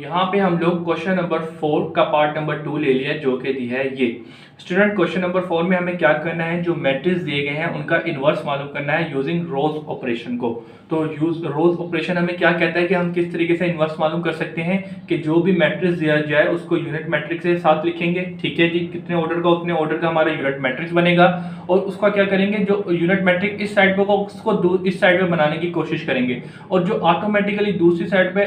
यहाँ पे हम लोग क्वेश्चन नंबर 4 का पार्ट नंबर 2 ले लिया जो कि दिया है ये। स्टूडेंट क्वेश्चन नंबर 4 में हमें क्या करना है, जो मैट्रिक्स दिए गए हैं उनका इनवर्स मालूम करना है यूजिंग रोज ऑपरेशन को। तो यूज रोज ऑपरेशन हमें क्या कहता है कि हम किस तरीके से इनवर्स मालूम कर सकते हैं कि जो भी मैट्रिक्स दिया जाए उसको यूनिट मैट्रिक्स के साथ लिखेंगे। ठीक है जी, कितने ऑर्डर का उतने ऑर्डर का हमारा यूनिट मैट्रिक्स बनेगा और उसका क्या करेंगे, जो यूनिट मैट्रिक्स इस साइड पे को उसको इस साइड पे बनाने की कोशिश करेंगे और जो ऑटोमेटिकली दूसरी साइड पे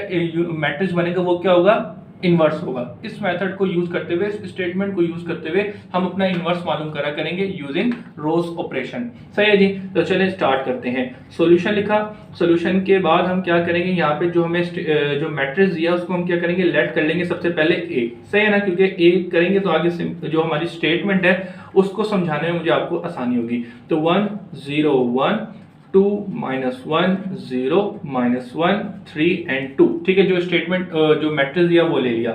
मैट्रिक्स बनेगा वो क्या होगा, इनवर्स होगा। इस मेथड को यूज करते हुए, इस स्टेटमेंट को यूज करते हुए हम अपना इनवर्स मालूम करा करेंगे यूजिंग रोज ऑपरेशन। सही है जी, तो चलिए स्टार्ट करते हैं। सॉल्यूशन लिखा, सॉल्यूशन के बाद हम क्या करेंगे, यहाँ पे जो हमें जो मैट्रिक्स दिया उसको हम क्या करेंगे, लेट कर लेंगे सबसे पहले ए। सही है ना, क्योंकि ए करेंगे तो आगे जो हमारी स्टेटमेंट है उसको समझाने में मुझे आपको आसानी होगी। तो 1 0 1 2 -1 0 -1 3 एंड 2। ठीक है, जो स्टेटमेंट जो मैट्रिक्स दिया वो ले लिया।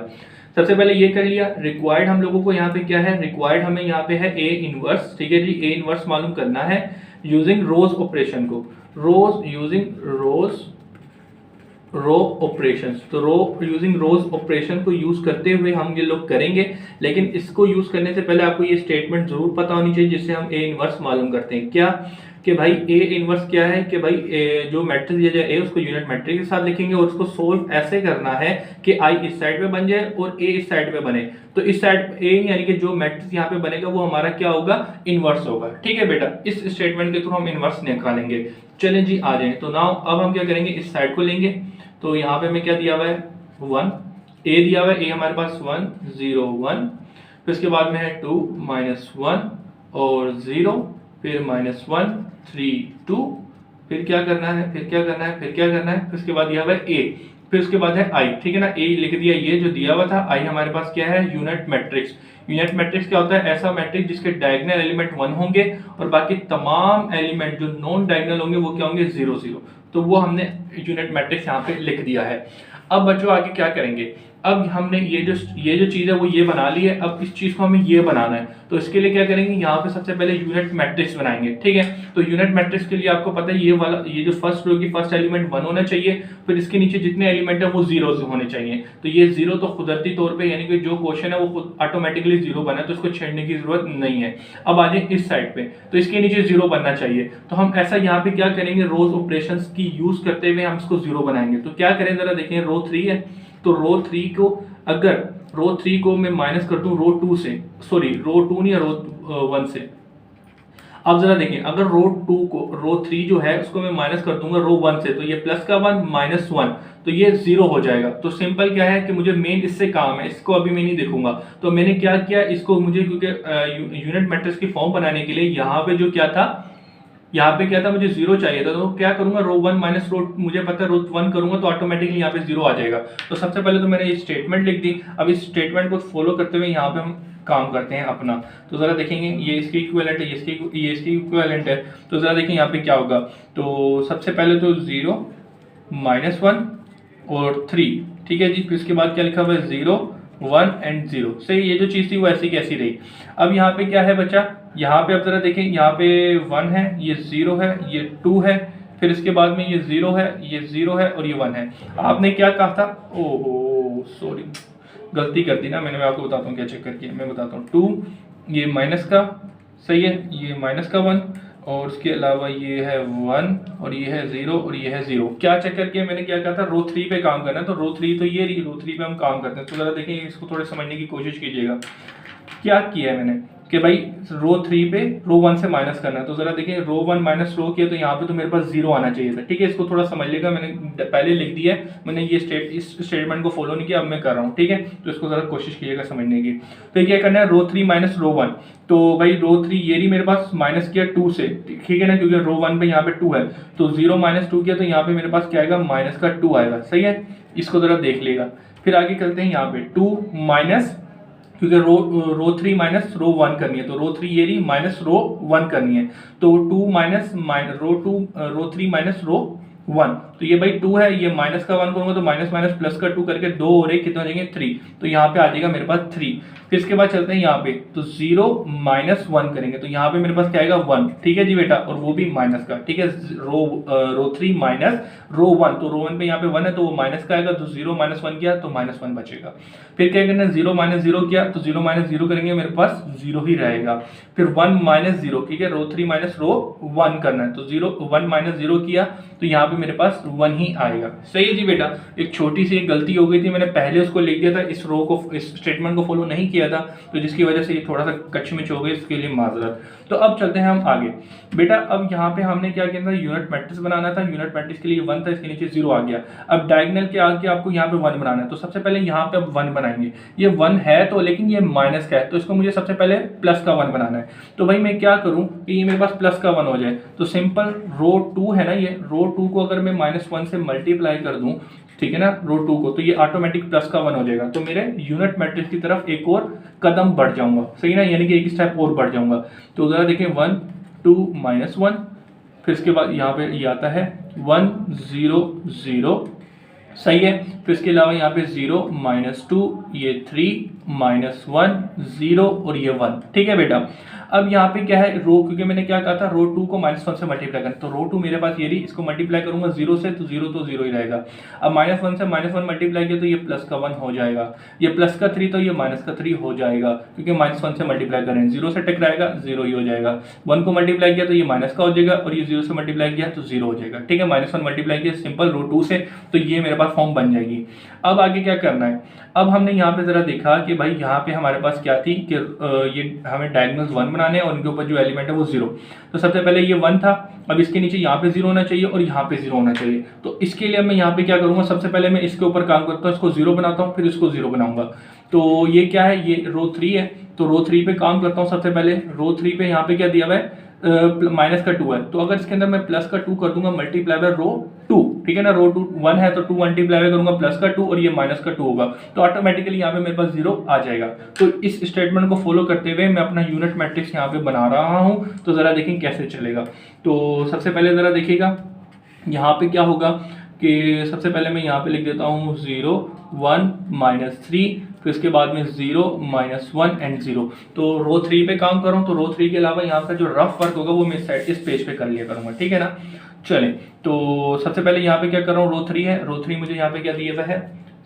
सबसे पहले ये कर लिया। रिक्वायर्ड हम लोगों को यहाँ पे क्या है, रिक्वायर्ड हमें यहाँ पे है ए इनवर्स। ठीक है जी, ए इनवर्स मालूम करना है यूजिंग रोज ऑपरेशन को। रोज यूजिंग रो ऑपरेशंस, तो रो यूजिंग रोज ऑपरेशन को यूज करते हुए हम ये लोग करेंगे। लेकिन इसको यूज करने से पहले आपको ये स्टेटमेंट जरूर पता होनी चाहिए जिससे हम ए इनवर्स मालूम करते हैं। क्या कि भाई ए इनवर्स क्या है कि भाई जो मैट्रिक्स दिया जाए ए उसको यूनिट मैट्रिक्स के साथ लिखेंगे और उसको सोल्व ऐसे करना है कि आई इस साइड पे बन जाए और ए इस साइड पे बने। तो इस साइड ए यानी कि जो मैट्रिक्स यहाँ पे बनेगा वो हमारा क्या होगा, इनवर्स होगा। ठीक है बेटा, इस स्टेटमेंट के थ्रू हम इनवर्स निकालेंगे। चलें जी आ जाए। तो नाउ अब हम क्या करेंगे, इस साइड को लेंगे। तो यहाँ पे हमें क्या दिया हुआ है, 1 ए दिया हुआ है, ए हमारे पास 1 0 1, फिर उसके बाद में है 2 -1 और 0, फिर -1 3 2, फिर क्या करना है, फिर क्या करना है, फिर क्या करना है, फिर उसके बाद दिया हुआ है ए, फिर उसके बाद है आई। ठीक है ना, ए लिख दिया, ये जो दिया हुआ था। आई हमारे पास क्या है, यूनिट मैट्रिक्स। यूनिट मैट्रिक्स क्या होता है, ऐसा मैट्रिक्स जिसके डायगोनल एलिमेंट 1 होंगे और बाकी तमाम एलिमेंट जो नॉन डायगोनल होंगे वो क्या होंगे, 0 0। तो वो हमने यूनिट मैट्रिक्स यहाँ पे लिख दिया है। अब बच्चों आगे क्या करेंगे, अब हमने ये जो चीज़ है वो ये बना ली है। अब इस चीज़ को हमें ये बनाना है, तो इसके लिए क्या करेंगे, यहाँ पे सबसे पहले यूनिट मैट्रिक्स बनाएंगे। ठीक है, तो यूनिट मैट्रिक्स के लिए आपको पता है ये वाला, ये जो फर्स्ट रो की फर्स्ट एलिमेंट 1 होना चाहिए, फिर इसके नीचे जितने एलिमेंट है वो 0 होने चाहिए। तो ये 0 तो कुदरती तौर पे यानी कि जो क्वेश्चन है वो खुद ऑटोमेटिकली 0 बना, तो इसको छेड़ने की जरूरत नहीं है। अब आ जाए इस साइड पे, तो इसके नीचे 0 बनना चाहिए। तो हम ऐसा यहाँ पे क्या करेंगे, रोज ऑपरेशन की यूज करते हुए हम इसको 0 बनाएंगे। तो क्या करें जरा देखें, रो 3 है, तो रो 3 को अगर रो 3 को मैं माइनस कर दूं रो 2 से, सॉरी रो 2 नहीं, रो 1 से। अब जरा देखें, अगर रो 2 को, रो 3 जो है उसको मैं माइनस कर दूंगा रो 1 से, तो ये प्लस का 1 -1, तो ये 0 हो जाएगा। तो सिंपल क्या है कि मुझे मेन इससे काम है, इसको अभी मैं नहीं देखूंगा। तो मैंने क्या किया, इसको मुझे क्योंकि यूनिट मैट्रिक्स की फॉर्म बनाने के लिए यहाँ पे जो क्या था, यहाँ पे क्या था, मुझे 0 चाहिए था। तो क्या करूंगा, रो 1 माइनस रो, मुझे पता है रो 1 करूंगा तो ऑटोमेटिकली यहाँ पे 0 आ जाएगा। तो सबसे पहले तो मैंने ये स्टेटमेंट लिख दी। अब इस स्टेटमेंट को फॉलो करते हुए यहाँ पे हम काम करते हैं अपना। तो जरा देखेंगे, ये इसके इक्विवेलेंट है, ये इसकी इक्विवेलेंट है। तो जरा देखें यहाँ पे क्या होगा। तो सबसे पहले तो 0 -1 और 3। ठीक है जी, फिर उसके बाद क्या लिखा हुआ है, 0 1 एंड 0। सही, ये जो चीज़ थी वो ऐसी कैसी रही। अब यहाँ पे क्या है बच्चा, यहाँ पे अब जरा देखें, यहाँ पे 1 है, ये 0 है, ये 2 है, फिर इसके बाद में ये 0 है, ये 0 है और ये 1 है। आपने क्या कहा था, ओहो सॉरी गलती कर दी ना मैंने, मैं आपको बताता हूँ क्या चेक करके, मैं बताता हूँ। 2 ये माइनस का, सही है, ये माइनस का 1 और उसके अलावा ये है 1 और ये है 0 और ये है 0। क्या चेक करके मैंने क्या कहा था, रो 3 पे काम करना है। तो रो 3 तो ये रही, रो 3 पे हम काम करते हैं। तो जरा देखिए, इसको थोड़े समझने की कोशिश कीजिएगा। क्या किया है मैंने कि भाई रो 3 पे रो 1 से माइनस करना है। तो जरा देखिए, रो 1 माइनस रो किया तो यहाँ पे तो मेरे पास 0 आना चाहिए था। ठीक है, इसको थोड़ा समझ लेगा, मैंने पहले लिख दिया है, मैंने ये इस स्टेटमेंट को फॉलो नहीं किया, अब मैं कर रहा हूँ। ठीक है, तो इसको जरा कोशिश कीजिएगा समझने की। तो ये क्या करना है, रो 3 माइनस रो 1। तो भाई रो 3 ये रही मेरे पास, माइनस किया 2 से, ठीक है ना, क्योंकि रो 1 पे यहाँ पे 2 है। तो 0 -2 किया तो यहाँ पे मेरे पास क्या आएगा, माइनस का 2 आएगा। सही है, इसको जरा देख लेगा। फिर आगे करते हैं, यहाँ पे 2 माइनस, क्योंकि रो 3 माइनस रो 1 करनी है, तो रो 3 ये रही माइनस रो 1 करनी है। तो 2 माइनस रो 3 माइनस रो 1। तो ये भाई 2 है, ये माइनस का 1 करूंगा तो माइनस माइनस प्लस का 2 करके 2 और 1 कितना हो जाएंगे 3। तो यहाँ पे आ जाएगा मेरे पास 3। फिर इसके बाद चलते हैं यहाँ पे, तो 0 माइनस 1 करेंगे तो यहाँ पे मेरे पास क्या आएगा 1। ठीक है जी बेटा, और वो भी माइनस का। ठीक है, रो 3 माइनस रो 1, तो रो 1 पे यहाँ पे 1 है तो वो माइनस का आएगा, तो 0 माइनस 1 किया तो माइनस 1 बचेगा। फिर क्या करना है, 0 माइनस 0 किया तो 0 माइनस 0 करेंगे, मेरे पास 0 ही रहेगा। फिर 1 माइनस 0, ठीक है, रो 3 माइनस रो 1 करना है, तो 1 माइनस 0 किया तो यहाँ पे मेरे पास 1 ही आएगा। सही है जी बेटा। एक छोटी सी गलती हो गई थी, मैंने पहले उसको लिख दिया था, इस रो को, इस स्टेटमेंट को फॉलो नहीं किया था, तो जिसकी वजह से ये थोड़ा सा कचमिच हो गई, इसके लिए माजरत। तो अब चलते हैं हम आगे बेटा। अब यहाँ पे हमने क्या किया था, यूनिट मैट्रिक्स बनाना था। यूनिट मैट्रिक्स के लिए 1 था, इसके नीचे 0 आ गया। अब डायगोनल के आगे आपको यहाँ पे 1 बनाना है, तो सबसे पहले यहाँ पे अब 1 बनाएंगे। ये 1 है तो, लेकिन ये माइनस का है, तो इसको मुझे सबसे पहले प्लस का 1 बनाना है। तो भाई मैं क्या करूँ कि ये मेरे पास प्लस का 1 हो जाए, तो सिंपल रो 2 है ना, ये रो 2 को अगर मैं -1 से मल्टीप्लाई कर दूं, ठीक है ना, रो 2 को, तो ये ऑटोमेटिक प्लस का 1 हो जाएगा। तो मेरे यूनिट मैट्रिक्स की तरफ एक और कदम बढ़ जाऊंगा, सही ना, यानी कि एक स्टेप और बढ़ जाऊंगा। तो जरा देखें 1 2 -1, फिर इसके बाद यहाँ पे ये आता है 1 0 0, सही है। फिर इसके अलावा यहाँ पे 0 -2, ये 3 -1 0 और ये 1। ठीक है बेटा। अब यहाँ पे क्या है, रो, क्योंकि मैंने क्या कहा था, रो 2 को -1 से मल्टीप्लाई करना, तो रो 2 मेरे पास ये रही, इसको मल्टीप्लाई करूंगा 0 से, तो 0 ही रहेगा। अब -1 से -1 मल्टीप्लाई किया तो ये प्लस का 1 हो जाएगा, ये प्लस का 3 तो ये माइनस का 3 हो जाएगा, क्योंकि -1 से मल्टीप्लाई करें, 0 से टकराएगा 0 ही हो जाएगा। 1 को मल्टीप्लाई किया तो ये माइनस का हो जाएगा, और ये 0 से मल्टीप्लाई किया तो 0 हो जाएगा। ठीक है, -1 मल्टीप्लाई किया सिंपल रो 2 से, तो ये मेरे पास फॉर्म बन जाएगी। अब आगे क्या करना है, अब हमने यहाँ पे जरा देखा कि भाई यहाँ पे हमारे पास क्या थी कि ये हमें डायगोनल्स 1 बनाने हैं और उनके ऊपर जो एलिमेंट है वो 0। तो सबसे पहले ये 1 था, अब इसके नीचे यहाँ पे 0 होना चाहिए और यहाँ पे 0 होना चाहिए। तो इसके लिए मैं यहाँ पे क्या करूँगा, सबसे पहले मैं इसके ऊपर काम करता हूँ, इसको 0 बनाता हूँ, फिर इसको 0 बनाऊंगा। तो ये क्या है, ये रो 3 है, तो रो 3 पे काम करता हूँ। सबसे पहले रो 3 पे यहाँ पे क्या दिया हुआ है, माइनस का 2 है, तो अगर इसके अंदर मैं प्लस का 2 कर दूंगा मल्टीप्लाई बाय रो 2, ठीक है ना, रो 2 1 है तो 2 मल्टीप्लाई करूंगा प्लस का 2 और ये माइनस का 2 होगा, तो ऑटोमेटिकली यहाँ पे मेरे पास 0 आ जाएगा। तो इस स्टेटमेंट को फॉलो करते हुए मैं अपना यूनिट मैट्रिक्स यहाँ पे बना रहा हूँ, तो जरा देखें कैसे चलेगा। तो सबसे पहले जरा देखिएगा यहाँ पे क्या होगा कि सबसे पहले मैं यहाँ पे लिख देता हूँ 0 1 -3, फिर उसके बाद में 0 -1 एंड 0। तो रो 3 पे काम कर रहा हूँ, तो रो 3 के अलावा यहाँ का जो रफ वर्क होगा वो मैं इस पेज पे कर लिया करूँगा, ठीक है ना। चलें, तो सबसे पहले यहाँ पे क्या कर रहा हूँ, रो 3 है, रो 3 मुझे यहाँ पे क्या दिया हुआ है,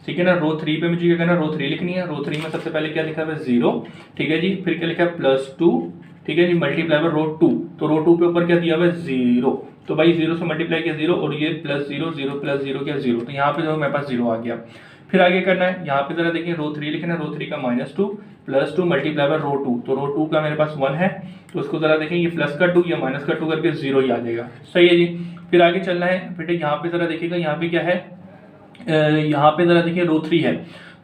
ठीक है ना, रो 3 पे मुझे क्या करना है, रो 3 लिखनी है। रो 3 में सबसे पहले क्या लिखा है 0, ठीक है जी, फिर क्या लिखा है +2, ठीक है जी, मल्टीप्लाई बाय रो 2, तो रो 2 पे ऊपर क्या दिया हुआ है 0, तो भाई 0 से मल्टीप्लाई किया 0 और ये +0 0 +0 क्या 0, तो यहाँ पे जो मेरे पास 0 आ गया। फिर आगे करना है, यहाँ पे जरा देखिए रो 3 लिखना है, रो 3 का -2 +2 मल्टीप्लाई बाय रो 2, तो रो 2 का मेरे पास 1 है, तो उसको जरा देखें ये प्लस का 2 या माइनस का 2 करके 0 ही आ जाएगा, सही है जी। फिर आगे चलना है बेटे, यहाँ पे जरा देखिएगा यहाँ पे क्या है, यहाँ पे जरा देखिए रो 3 है,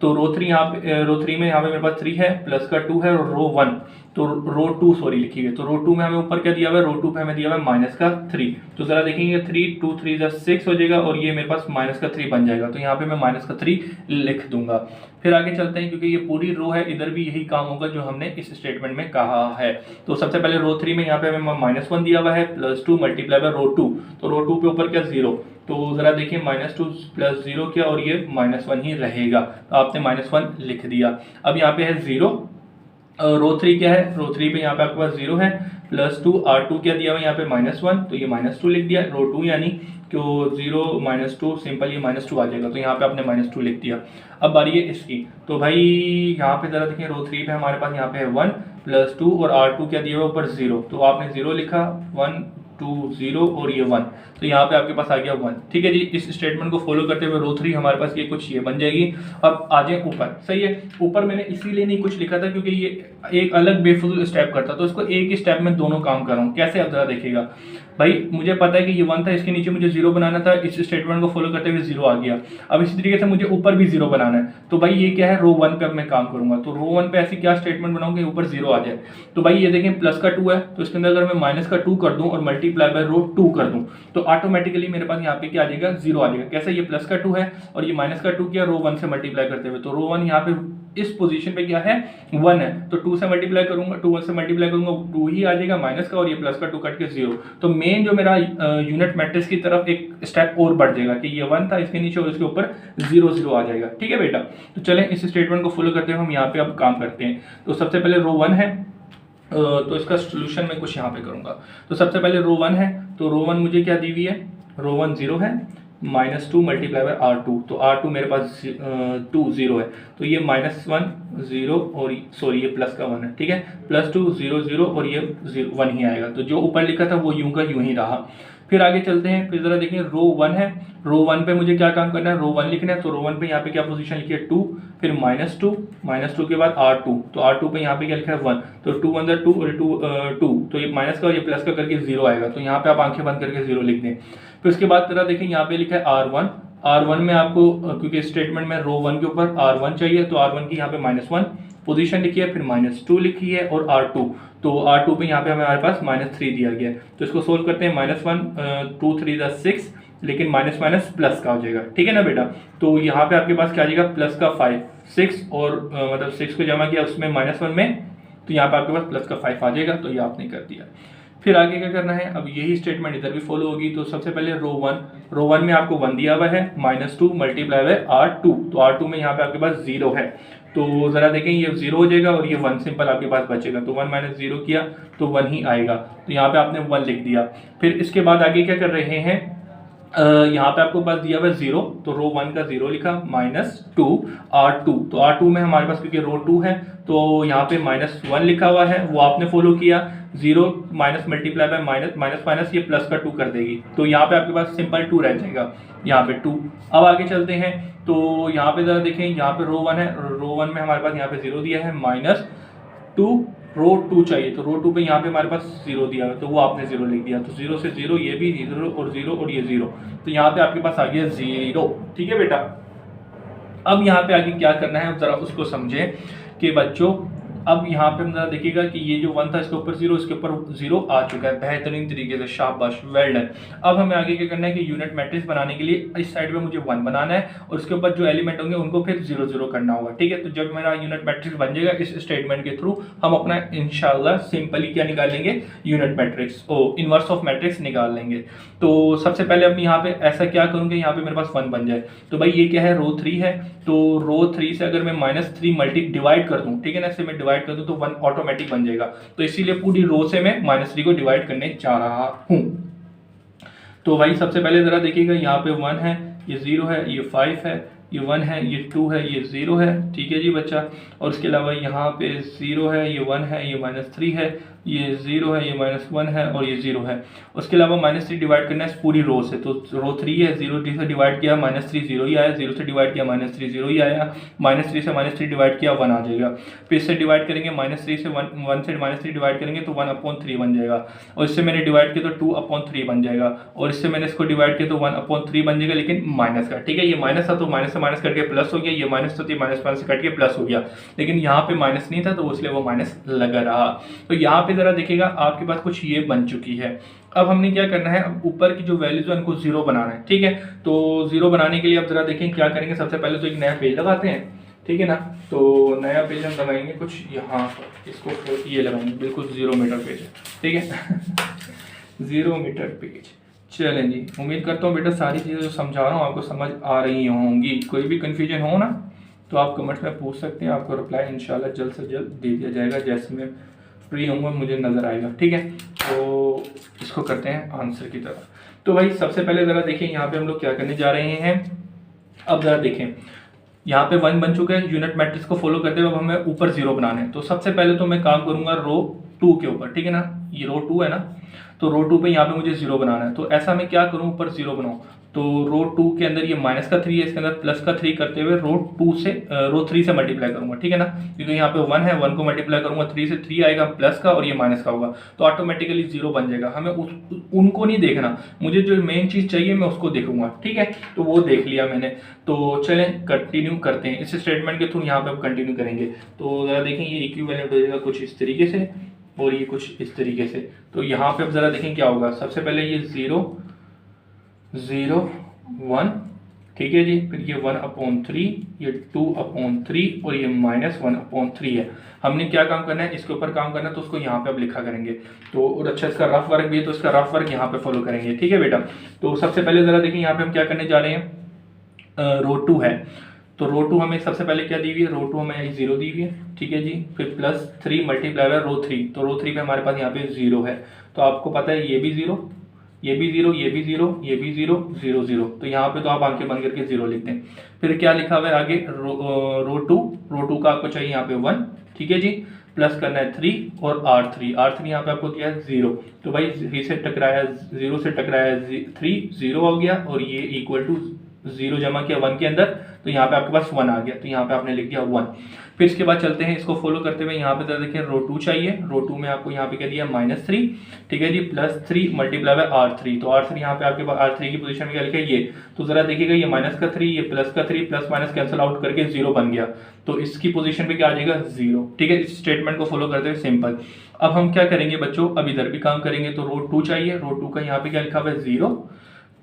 तो रो 3 यहाँ पे, रो 3 में यहाँ पे मेरे पास 3 है, प्लस का 2 है और रो 1, तो रो 2 सॉरी लिखी है, तो रो 2 में हमें ऊपर क्या दिया हुआ है, रो 2 पे हमें दिया हुआ है माइनस का 3, तो जरा देखेंगे 3 2 3 6 हो जाएगा और ये मेरे पास माइनस का 3 बन जाएगा, तो यहाँ पे मैं माइनस का 3 लिख दूंगा। फिर आगे चलते हैं, क्योंकि ये पूरी रो है, इधर भी यही काम होगा जो हमने इस स्टेटमेंट में कहा है। तो सबसे पहले रो 3 में यहाँ पे हमें -1 दिया हुआ है, +2 मल्टीप्लाई बाय रो 2, तो रो 2 पे ऊपर क्या 0, तो जरा देखिए -2 + 0 क्या, और ये -1 ही रहेगा, तो आपने -1 लिख दिया। अब यहाँ पे है 0, रो 3 क्या है, रो 3 पे यहाँ पे आपके पास 0 है, +2 R2 क्या दिया हुआ है यहाँ पे -1, तो ये -2 लिख दिया, रो 2 यानी क्यों 0 -2 सिंपल ये -2 आ जाएगा, तो यहाँ पे आपने -2 लिख दिया। अब बारी है इसकी, तो भाई यहाँ पे जरा देखिए रो 3 पे हमारे पास यहाँ पे है 1 +2 और R2 क्या दिया हुआ ऊपर 0, तो आपने 0 लिखा, 1 2 0 और ये 1, तो यहाँ पे आपके पास आ गया 1, ठीक है जी। इस स्टेटमेंट को फॉलो करते हुए रो 3 हमारे पास ये कुछ ये बन जाएगी। अब आ जाए ऊपर, सही है, ऊपर मैंने इसीलिए नहीं कुछ लिखा था क्योंकि ये एक अलग बेफजूल स्टेप करता, तो इसको एक ही स्टेप में दोनों काम कर रहा हूँ। कैसे, अब जरा देखिएगा भाई, मुझे पता है कि ये 1 था, इसके नीचे मुझे 0 बनाना था, इस स्टेटमेंट को फॉलो करते हुए 0 आ गया। अब इसी तरीके से मुझे ऊपर भी 0 बनाना है, तो भाई ये क्या है, रो 1 पे अब मैं काम करूंगा, तो रो 1 पे ऐसी क्या स्टेटमेंट बनाऊंगा कि ऊपर 0 आ जाए। तो भाई ये देखें प्लस का 2 है, तो इसके अंदर अगर मैं माइनस का 2 कर दूं और मल्टीप्लाई बाय रो 2 कर दूं, तो ऑटोमेटिकली मेरे पास यहाँ पे क्या आ जाएगा 0 आ जाएगा। कैसे, ये प्लस का 2 है और ये माइनस का 2 किया रो 1 से मल्टीप्लाई करते हुए, तो रो 1 यहाँ पे इस पोजीशन पे क्या है 1 है, तो 2 से मल्टीप्लाई करूंगा, 2 1 से मल्टीप्लाई करूंगा 2 ही आ जाएगा माइनस का, और ये प्लस का 2 कट के 0। तो मेन जो मेरा यूनिट मैट्रिक्स की तरफ एक स्टेप और बढ़ जाएगा कि ये 1 था इसके नीचे और इसके ऊपर 0 0 आ जाएगा। ठीक है बेटा, तो चलें इस स्टेटमेंट को फॉलो करते हुए हम यहाँ पे अब काम करते हैं। तो सबसे पहले रो 1 है, तो इसका सोल्यूशन मैं कुछ यहाँ पे करूँगा। तो सबसे पहले रो 1 है, तो रो 1 मुझे क्या दी हुई है, रो 1 0 है, -2 मल्टीप्लाई बाय R2, तो R2 मेरे पास 2 0 है, तो ये -1 0 और सॉरी ये प्लस का 1 है। ठीक है, +2 0 0 और ये 1 ही आएगा, तो जो ऊपर लिखा था वो यूं का यूं ही रहा। फिर आगे चलते हैं, फिर जरा देखिए रो 1 है, रो 1 पे मुझे क्या काम करना है, रो 1 लिखना है, तो रो 1 पे यहाँ पे क्या पोजीशन लिखी है 2, फिर -2 के बाद R2, तो R2 पे यहाँ पे क्या लिखा है 1, तो 2 1 2 और 2 तो ये माइनस का और ये प्लस का करके 0 आएगा, तो यहाँ पे आप आंखें बंद करके 0 लिख दें। फिर उसके बाद जरा देखिए यहाँ पे लिखा है R1 में आपको क्योंकि स्टेटमेंट में रो 1 के ऊपर R1 चाहिए, तो R1 की यहाँ पे -1 पोजीशन लिखी है, फिर -2 लिखी है और R2, तो R2 पे यहाँ पे हमारे पास -3 दिया गया है, तो इसको सोल्व करते हैं। -1 2 3 6, लेकिन माइनस माइनस प्लस का हो जाएगा। ठीक है ना बेटा, तो यहाँ पे आपके पास क्या आ जाएगा प्लस का 5 6 और मतलब 6 को जमा किया उसमें -1 में, तो यहाँ पे आपके पास प्लस का 5 आ जाएगा, तो ये आपने कर दिया। फिर आगे क्या करना है, अब यही स्टेटमेंट इधर भी फॉलो होगी। तो सबसे पहले रो 1 में आपको 1 दिया हुआ है, -2 मल्टीप्लाई बाय R2, तो R2 में यहाँ पे आपके पास 0 है, तो जरा देखें ये 0 हो जाएगा और ये 1 सिंपल आपके पास बचेगा, तो 1 - 0 किया तो 1 ही आएगा, तो यहाँ पे आपने 1 लिख दिया। फिर इसके बाद आगे क्या कर रहे हैं, यहाँ पे आपको पास दिया हुआ है 0, तो रो 1 का 0 लिखा, -2 R2, तो R2 में हमारे पास क्योंकि रो 2 है तो यहाँ पे -1 लिखा हुआ है, वो आपने फॉलो किया। 0 माइनस मल्टीप्लाई बाय माइनस ये प्लस का 2 कर देगी, तो यहाँ पे आपके पास सिंपल 2 रह जाएगा, यहाँ पे 2। अब आगे चलते हैं, तो यहाँ पे जरा देखें, यहाँ पे रो 1 है, रो 1 में हमारे पास यहाँ पे 0 दिया है, -2 रो 2 चाहिए, तो रो 2 पे यहाँ पे हमारे पास 0 दिया है, तो वो आपने 0 लिख दिया, तो 0 से 0 ये भी 0 और 0 और ये 0, तो यहाँ पे आपके पास आ गया 0। ठीक है बेटा, अब यहाँ पे आगे क्या करना है, अब जरा उसको समझें कि बच्चों, अब यहाँ पे जरा देखिएगा कि ये जो 1 था इसके ऊपर 0, इसके ऊपर 0 आ चुका है, बेहतरीन तरीके से, शाबाश, वेल डन। अब हमें आगे क्या करना है कि यूनिट मैट्रिक्स बनाने के लिए इस साइड पे मुझे 1 बनाना है और उसके ऊपर जो एलिमेंट होंगे उनको फिर 0 0 करना होगा। ठीक है, तो जब मेरा यूनिट मैट्रिक्स बन जाएगा इस स्टेटमेंट के थ्रू हम अपना इंशाल्लाह सिंपली क्या निकाल लेंगे, unit matrix inverse of matrix निकाल लेंगे। तो सबसे पहले अब यहाँ पे ऐसा क्या करूँगे, यहाँ पे मेरे पास 1 बन जाए, तो भाई ये क्या है, रो 3 है, तो रो 3 से अगर मैं -3 मल्टी डिवाइड कर दूं, ठीक है ना, इससे मैं डिवाइड कर दूं तो 1 ऑटोमेटिक बन जाएगा, तो इसीलिए पूरी रो से मैं -3 को डिवाइड करने जा रहा हूं। तो भाई सबसे पहले जरा देखिएगा, यहाँ पे 1 है, ये 0 है, ये 5 है, ये 1 है, ये 2 है, ये 0 है। ठीक है जी बच्चा, और उसके अलावा यहाँ पे 0 है, ये 1 है, ये -3 है, ये 0 है, ये -1 है और ये 0 है। उसके अलावा -3 डिवाइड करना है पूरी रो से, तो रो 3 है, 0 से डिवाइड किया -3 0 ही आया, 0 से डिवाइड किया -3 0 ही आया, -3 से -3 डिवाइड किया 1 आ जाएगा। फिर इससे डिवाइड करेंगे -3 से 1 से -3 डिवाइड करेंगे तो 1/3 बन जाएगा, और इससे मैंने डिवाइड किया तो 2/3 बन जाएगा, और इससे मैंने इसको डिवाइड किया तो 1/3 बन जाएगा, लेकिन माइनस का। ठीक है, ये माइनस था तो माइनस से माइनस करके प्लस हो गया, ये माइनस था तो माइनस से कट के प्लस हो गया, लेकिन यहाँ पे माइनस नहीं था तो इसलिए वो माइनस लगा रहा। तो यहाँ पे जरा देखिएगा आपके पास कुछ ये बन चुकी है। अब हमने क्या करना है, अब ऊपर की जो वैल्यूज है उनको 0 बनाना है। ठीक है, तो 0 बनाने के लिए अब जरा देखें क्या करेंगे, सबसे पहले तो एक नया पेज लगाते हैं। ठीक है ना, तो नया पेज हम लगाएंगे कुछ यहाँ पर, इसको ये लगाएंगे, बिल्कुल 0 मीटर पेज है। ठीक है 0 मीटर पेज। चलें जी, उम्मीद करता हूँ बेटा सारी चीज़ें जो समझा रहा हूँ आपको समझ आ रही होंगी। कोई भी कन्फ्यूजन हो ना तो आप कमेंट्स में पूछ सकते हैं, आपको रिप्लाई इंशाल्लाह जल्द से जल्द दे दिया जाएगा, जैसे मैं फ्री होऊंगा मुझे नज़र आएगा। ठीक है, तो इसको करते हैं आंसर की तरफ। तो भाई सबसे पहले ज़रा देखिए यहाँ पे हम लोग क्या करने जा रहे हैं। अब ज़रा देखें, यहाँ पे 1 बन चुका है, यूनिट मैट्रिक्स को फॉलो करते हुए अब हमें ऊपर 0 बनाना है। तो सबसे पहले तो मैं काम करूँगा रो 2 के ऊपर। ठीक है ना, ये रो 2 है ना, तो रो 2 पे यहाँ पे मुझे 0 बनाना है। तो ऐसा मैं क्या करूँ, ऊपर 0 बनाऊँ, तो रो 2 के अंदर ये माइनस का 3 है, इसके अंदर प्लस का 3 करते हुए रो 3 से मल्टीप्लाई करूंगा। ठीक है ना, क्योंकि यहाँ पे 1 है, 1 को मल्टीप्लाई करूंगा 3 से, 3 आएगा प्लस का और ये माइनस का होगा, तो ऑटोमेटिकली 0 बन जाएगा। हमें उनको नहीं देखना, मुझे जो मेन चीज़ चाहिए मैं उसको देखूंगा। ठीक है, तो वो देख लिया मैंने। तो चलें कंटिन्यू करते हैं इस स्टेटमेंट के थ्रू, यहाँ पे अब कंटिन्यू करेंगे। तो ज़रा देखें, ये इक्विवेलेंट हो जाएगा कुछ इस तरीके से और ये कुछ इस तरीके से। तो यहाँ पे अब ज़रा देखें क्या होगा, सबसे पहले ये 0 0 1 ठीक है जी। फिर ये 1/3, ये 2/3 और ये -1/3 है। हमने क्या काम करना है, इसके ऊपर काम करना है, तो उसको यहाँ पे अब लिखा करेंगे। तो और अच्छा इसका रफ वर्क भी है, तो इसका रफ वर्क यहाँ पे फॉलो करेंगे, ठीक है बेटा। तो सबसे पहले ज़रा देखिए यहाँ पे हम क्या करने जा रहे हैं, रो 2 है। तो रो 2 हमें सबसे पहले क्या दी हुई है, रो 2 हमें 0 दी हुई है, ठीक है जी। फिर +3 मल्टीप्लाई बाय रो 3, तो रो 3 पे हमारे पास यहाँ पे 0 है। तो आपको पता है ये भी 0, ये भी 0, ये भी 0, ये भी 0, 0 0, तो यहाँ पे तो आप आंखें बंद करके 0 लिख दें। फिर क्या लिखा हुआ है आगे, रो 2 का आपको चाहिए यहाँ पे 1, ठीक है जी। प्लस करना है 3 और R3 यहाँ पे आपको दिया है 0। तो भाई 3 से टकराया, 0 से टकराया 3, 0 हो गया, और ये इक्वल टू 0 जमा किया 1 के अंदर, तो यहाँ पे आपके पास 1 आ गया, तो यहाँ पे आपने लिख दिया 1। फिर इसके बाद चलते हैं इसको फॉलो करते हुए, यहाँ पे देखिए रो 2 चाहिए, रो 2 में आपको यहाँ पे क्या दिया -3, ठीक है जी। +3 मल्टीप्लाई बाय R3, तो R3 यहाँ पे आपके पास R3 की पोजीशन में क्या लिखा है ये, तो जरा देखिएगा ये -3, ये +3, प्लस माइनस कैंसिल आउट करके 0 बन गया, तो इसकी पोजीशन पे क्या आ जाएगा 0, ठीक है। इस स्टेटमेंट को फॉलो करते हुए सिंपल। अब हम क्या करेंगे बच्चों, अब इधर भी काम करेंगे। तो रो 2 चाहिए, रो 2 का यहाँ पे क्या लिखा हुआ है 0,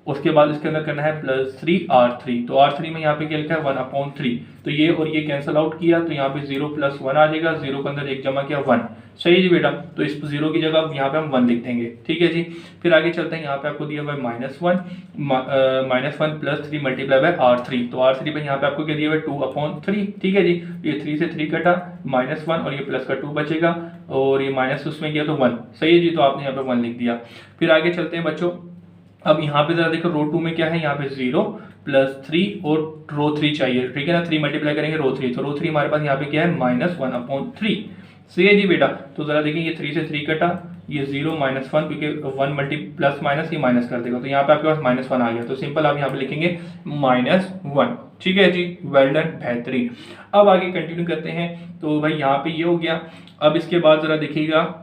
उसके बाद इसके अंदर करना है +3 R3, तो R3 में यहाँ पे क्या लिखा है 1/3, तो ये और ये कैंसिल आउट किया, तो यहाँ पे 0 + 1 आ जाएगा, 0 के अंदर 1 जमा किया 1, सही है जी बेटा। तो इस 0 की जगह यहाँ पे हम 1 लिख देंगे, ठीक है जी। फिर आगे चलते हैं, यहाँ पे आपको दिया हुआ है -1 +3 मल्टीप्लाई बाय R3, तो R3 पे यहाँ पे आपको क्या दिया हुआ है 2/3, ठीक है जी। ये 3 से 3 कटा, -1 और ये प्लस का 2 बचेगा, और ये माइनस उसमें गया तो 1, सही है जी। तो आपने यहाँ पे 1 लिख दिया। फिर आगे चलते हैं बच्चों, अब यहाँ पे जरा देखो रो 2 में क्या है, यहाँ पे 0 +3 और रो 3 चाहिए, ठीक है ना। 3 मल्टीप्लाई करेंगे रो 3, तो रो 3 हमारे पास यहाँ पे क्या है -1/3, सही है जी बेटा। तो जरा देखिए ये 3 से 3 कटा, ये 0 -1, क्योंकि 1 मल्टी प्लस माइनस ये माइनस कर देगा, तो यहाँ पे आपके पास -1 आ गया, तो सिंपल आप यहाँ पे लिखेंगे -1, ठीक है जी। वेल डन, बेहतरीन। अब आगे कंटिन्यू करते हैं। तो भाई यहाँ पे ये हो गया। अब इसके बाद जरा देखिएगा,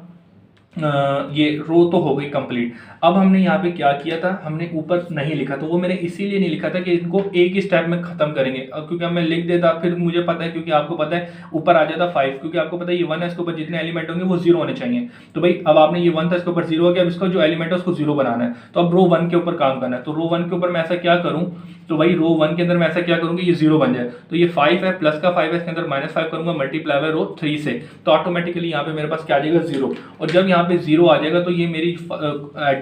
ये रो तो हो गई कंप्लीट। अब हमने यहाँ पे क्या किया था, हमने ऊपर नहीं लिखा, तो वो मैंने इसीलिए नहीं लिखा था कि इनको एक ही स्टेप में खत्म करेंगे। अब क्योंकि अब मैं लिख देता, फिर मुझे पता है, क्योंकि आपको पता है ऊपर आ जाता 5, क्योंकि आपको पता है ये 1 है, इसके ऊपर जितने एलिमेंट होंगे वो 0 होने चाहिए। तो भाई अब आपने ये 1 था, इसके ऊपर 0 हो गया, अब इसका जो एलिमेंट है उसको 0 बनाना है, तो अब रो 1 के ऊपर काम करना है। तो रो 1 के ऊपर मैं ऐसा क्या करूँ, तो भाई रो 1 के अंदर मैं ऐसा क्या करूँगी, ये 0 बन जाए, तो ये 5 है, प्लस का 5 है, इसके अंदर -5 करूंगा मल्टीप्लाई बाय रो 3 से, तो ऑटोमेटिकली यहाँ पे मेरे पास क्या आ जाएगा 0। और जब यहाँ पे 0 आ जाएगा, तो ये मेरी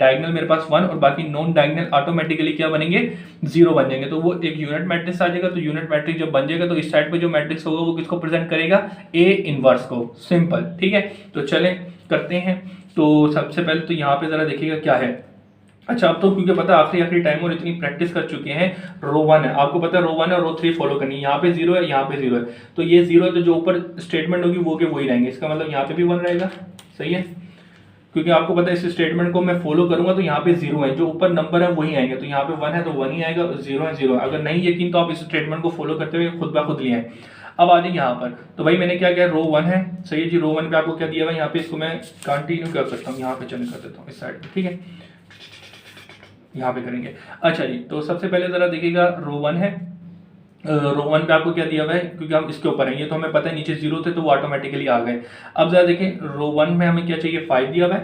डायगोनल मेरे पास 1 और बाकी नॉन डायगोनल ऑटोमेटिकली क्या बनेंगे 0 बन जाएंगे। तो वो एक यूनिट मैट्रिक्स आ जाएगा। तो यूनिट मैट्रिक्स जब बन जाएगा, तो इस साइड पे जो मैट्रिक्स होगा वो किसको प्रेजेंट करेगा, ए इनवर्स को, सिंपल, ठीक है। तो चलें करते हैं। तो सबसे पहले तो यहाँ पे जरा देखिएगा क्या है। अच्छा, अब तो क्योंकि पता है आखिरी टाइम और इतनी प्रैक्टिस कर चुके हैं, रो 1 है, आपको पता है रो 1 है और रो 3 फॉलो करनी है। यहाँ पे 0 है, यहाँ पे 0 है, तो ये 0 है, तो जो ऊपर स्टेटमेंट होगी वो के वही रहेंगे, इसका मतलब यहाँ पे भी 1 रहेगा, सही है। क्योंकि आपको पता है इस स्टेटमेंट को मैं फॉलो करूंगा, तो यहाँ पे 0 है, जो ऊपर नंबर है वही आएंगे, तो यहाँ पे 1 है तो 1 ही आएगा, 0 है 0। अगर नहीं यकीन तो आप इस स्टेटमेंट को फॉलो करते हुए खुद ब खुद लिए हैं। अब आ जाए यहाँ पर, तो भाई मैंने क्या किया, रो 1 है, सही है जी। रो 1 पे आपको क्या दिया हुआ है, यहाँ पे इसको मैं कंटिन्यू कर सकता हूँ, यहाँ पे चल कर देता हूँ इस साइड पे, ठीक है, यहाँ पे करेंगे। अच्छा जी, तो सबसे पहले जरा देखिएगा रो 1 है, रो 1 पे आपको क्या दिया हुआ है, क्योंकि हम इसके ऊपर हैं, ये तो हमें पता है नीचे 0 थे तो वो ऑटोमेटिकली आ गए। अब जरा देखें रो 1 में हमें क्या चाहिए, 5 दिया हुआ है,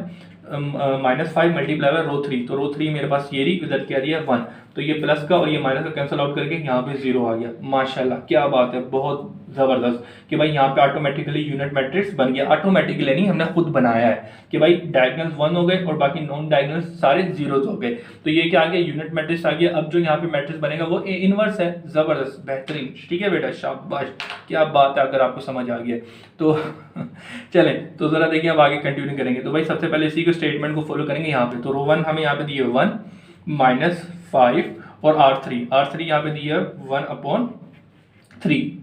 -5 मल्टीप्लाई बाय रो 3, तो रो 3 मेरे पास ये रही, इधर क्या दिया 1, तो ये प्लस का और ये माइनस का कैंसिल आउट करके यहाँ पे 0 आ गया। माशाल्लाह, क्या बात है, बहुत ज़बरदस्त कि भाई यहाँ पे ऑटोमेटिकली यूनिट मैट्रिक्स बन गया। ऑटोमेटिकली नहीं, हमने खुद बनाया है कि भाई डायगोनल्स 1 हो गए और बाकी नॉन डायगोनल्स सारे 0 हो गए, तो ये क्या आ गया, यूनिट मैट्रिक्स आ गया। अब जो यहाँ पे मैट्रिक्स बनेगा वो ए इनवर्स है। ज़बरदस्त, बेहतरीन, ठीक है बेटा, शाबाश, क्या बात है, अगर आपको समझ आ गया तो चलें, तो ज़रा देखिए अब आगे कंटिन्यू करेंगे। तो भाई सबसे पहले इसी को स्टेटमेंट को फॉलो करेंगे यहाँ पे। तो रो 1 हमें यहाँ पे दिए 1 -5 और R3 यहाँ पे दिया 1/3,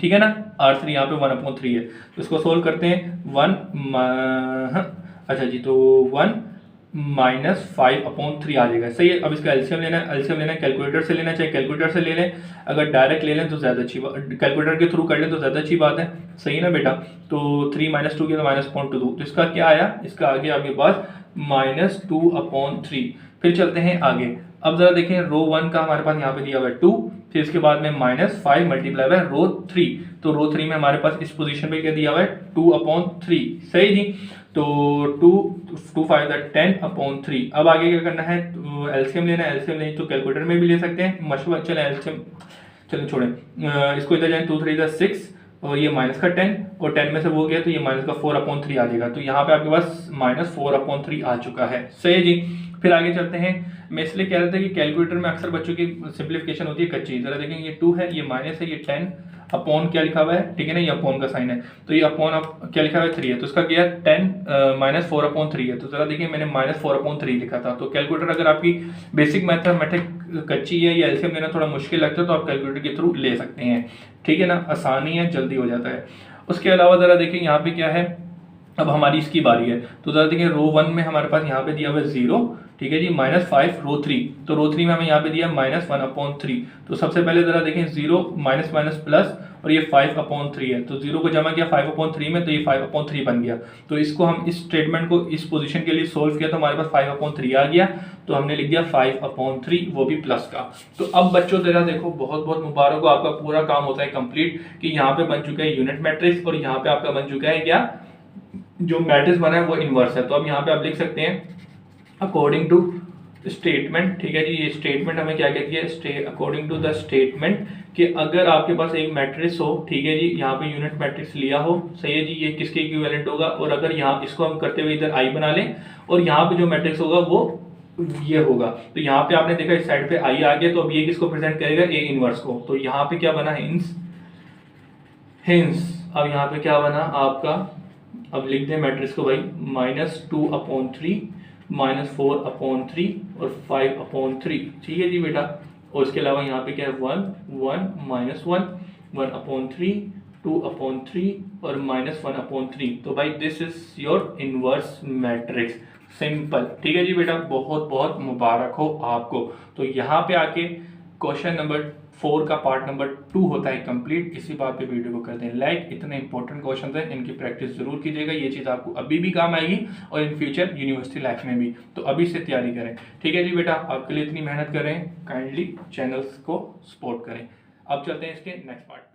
ठीक है ना। R3 यहाँ पे 1/3 है, तो इसको सोल्व करते हैं। 1 अच्छा जी, तो 1 -5/3 आ जाएगा, सही है। अब इसका एलसीएम लेना है, कैलकुलेटर से लेना, चाहे कैलकुलेटर से ले लें, अगर डायरेक्ट ले लें तो ज़्यादा अच्छी बात, कैलकुलेटर के थ्रू कर लें तो ज़्यादा अच्छी बात है, सही है ना बेटा। तो 3 - 2 किया तो -0.2, तो इसका क्या आया, इसका आगे आपके पास -2/3। फिर चलते हैं आगे। अब जरा देखें रो 1 का हमारे पास यहाँ पे दिया हुआ है 2, फिर इसके बाद में -5 मल्टीप्लाई बाय रो 3, तो रो 3 में हमारे पास इस पोजीशन पे क्या दिया हुआ है 2/3, सही जी। तो 2 5 10/3। अब आगे क्या करना है, तो एलसीएम लेना है, एलसीएम नहीं तो कैलकुलेटर में भी ले सकते हैं, मशवरा, चले एलसीएम चलो छोड़ें, इसको इधर जाए, 2 3 ज़ा 6 और ये माइनस का 10 और 10 में से वो गया तो ये माइनस का 4/3 आ जाएगा। तो यहाँ पे आपके पास -4/3 आ चुका है। सही है जी। फिर आगे चलते हैं। मैं इसलिए कह रहा था कि कैलकुलेटर में अक्सर बच्चों की सिंप्लीफिकेशन होती है कच्ची। जरा देखें, ये 2 है, ये माइनस है, ये 10 अपॉन क्या लिखा हुआ है, ठीक है ना, ये अपॉन का साइन है, तो ये अपॉन क्या लिखा हुआ है 3 है, तो इसका क्या है 10 -4/3 है। तो जरा देखिए मैंने -4/3 लिखा था। तो कैलकुलेटर अगर आपकी बेसिक मैथमेटिक कच्ची है या एलसीएम लेना थोड़ा मुश्किल लगता है तो आप कैलकुलेटर के थ्रू ले सकते हैं, ठीक है ना, आसानी है, जल्दी हो जाता है। उसके अलावा जरा देखिए यहाँ पे क्या है, अब हमारी इसकी बारी है। तो जरा देखिए रो 1 में हमारे पास यहाँ पे दिया हुआ है 0, ठीक है जी, -5 रो 3, तो रो 3 में हमें यहाँ पे दिया -1/3। तो सबसे पहले जरा देखें 0 माइनस माइनस प्लस और ये 5/3 है, तो 0 को जमा किया 5/3 में तो ये 5/3 बन गया। तो इसको हम इस स्टेटमेंट को इस पोजीशन के लिए सोल्व किया तो हमारे पास 5/3 आ गया, तो हमने लिख दिया 5/3, वो भी प्लस का। तो अब बच्चों जरा देखो, बहुत बहुत मुबारक हो, आपका पूरा काम होता है कंप्लीट कि यहाँ पे बन चुका है यूनिट मैट्रिक्स और यहाँ पे आपका बन चुका है क्या, जो मैट्रिक्स बना है वो इनवर्स है। तो अब यहाँ पे आप लिख सकते हैं अकॉर्डिंग टू स्टेटमेंट, ठीक है जी, ये स्टेटमेंट हमें क्या कहती है, अकॉर्डिंग टू द स्टेटमेंट, कि अगर आपके पास एक मैट्रिक्स हो, ठीक है जी, यहाँ पे यूनिट मैट्रिक्स लिया हो, सही है जी, ये किसके इक्विवेलेंट होगा, और अगर यहाँ इसको हम करते हुए इधर आई बना लें और यहाँ पे जो मैट्रिक्स होगा वो ये होगा, तो यहाँ पे आपने देखा इस साइड पे आई आ गया, तो अब ये किसको प्रेजेंट करेगा, ए इनवर्स को। तो यहाँ पे क्या बना, हिंस अब यहाँ पे क्या बना आपका, अब लिख दें मैट्रिक्स को भाई, -2/3 -4/3 और 5/3, ठीक है जी बेटा। और इसके अलावा यहाँ पे क्या है 1 1 -1 1/3 2/3 और -1/3। तो भाई this is your inverse matrix, simple, ठीक है जी बेटा, बहुत बहुत मुबारक हो आपको। तो यहाँ पे आके क्वेश्चन नंबर 4 का पार्ट नंबर 2 होता है कंप्लीट। इसी बात पे वीडियो को कर दें लाइक। इतने इंपॉर्टेंट क्वेश्चन हैं, इनकी प्रैक्टिस जरूर कीजिएगा, ये चीज़ आपको अभी भी काम आएगी और इन फ्यूचर यूनिवर्सिटी लाइफ में भी, तो अभी से तैयारी करें, ठीक है जी बेटा। आपके लिए इतनी मेहनत कर रहे हैं, काइंडली चैनल्स को सपोर्ट करें। अब चलते हैं इसके नेक्स्ट पार्ट।